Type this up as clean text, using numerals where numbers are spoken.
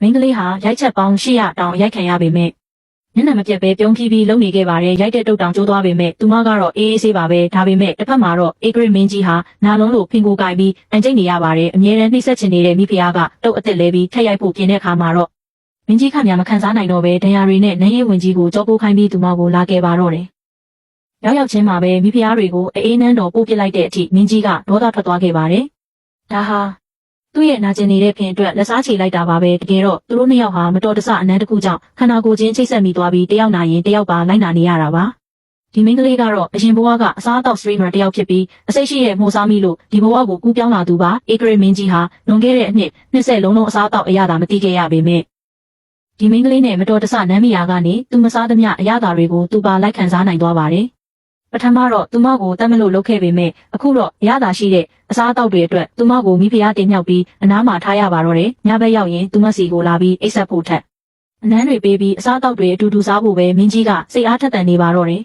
မင်းကလေးဟာရိုက်ချက်ပေါင်း800တောင်ရိုက်ခံရပေမဲ့မျက်နှာမပြတ်ပဲပြုံးဖြီးပြီးလုံနေခဲ့ပါတယ်ရိုက်တဲ့တုတ်တောင်ကျိုးသွားပေမဲ့သူမကတော့အေးအေးဆေးပါပဲဒါပေမဲ့တစ်ဖက်မှာတော့အေဂရစ်မင်းကြီးဟာနာလုံးလိုဖင်ကိုကင်ပြီးအန်ကျိတ်နေရပါတယ်အမြဲတမ်းနှိမ့်ဆက်ချင်နေတဲ့မိဖုရားကတုတ်အစ်စ်လဲပြီးထက်ရိုက်ဖို့ပြင်တဲ့အခါမှာတော့မင်းကြီးခမများမခံစားနိုင်တော့ပဲဒဏ်ရာတွေနဲ့နန်းရဲဝင်ကြီးကိုကြောပိုးခိုင်းပြီးသူမကိုလာခဲ့ပါတော့တယ်ရောက်ချင်းမှာပဲမိဖုရားတွေကိုအေးနန်းတော်ပို့ပစ်လိုက်တဲ့အထိမင်းကြီးကဒေါသထွက်သွားခဲ့ပါတယ်ဒါဟာသူ့ရဲ့နာကျင်နေတဲ့ဖင်အတွက်လက်စားချေလိုက်တာပါပဲတကယ်တော့သူတို့နှစ်ယောက်ဟာမတော်တဆအနမ်းတစ်ခုကြောင့်ခန္ဓာကိုယ်ချင်းချိတ်ဆက်မိသွားပြီးတယောက်နာရင်တယောက်ပါလိုက်နာနေရတာပါဒီမင်းကလေးကတော့အရင်ဘဝကအစားအသောက်စထရီမာတယောက်ဖြစ်ပြီးအစိတ်ရှိရဲ့မှုစားမိလို့ဒီဘဝကိုကူးပြောင်းလာသူပါအေဂရစ်မင်းကြီးဟာလွန်ခဲ့တဲ့အနှစ်20လုံးအစားအသောက်အရသာမသိခဲ့ရပေမဲ့ဒီမင်းကလေးနဲ့မတော်တဆနမ်းမိရာကနေသူမစားသမျှအရသာတွေကိုသူပါလိုက်ခံစားနိုင်သွားပါတယ်ပထမတော့သူမကိုတတ်မလို့လုပ်ခဲ့ပေမဲ့အခုတော့ရတာရှိတဲ့အစားအသောက်တွေအတွက်သူမကိုမိဖုရားတင်မြောက်ပြီးအနားမှာထားရပါတော့တယ်ညဘက်ရောက်ရင်သူမစီကိုလာပြီးအိတ်ဆက်ဖို့ထက်အနမ်းတွေပေးပြီးအစားအသောက်တွေအတူတူစားဖို့ပဲမင်းကြီးကစိတ်အားထက်သန်နေပါတော့တယ်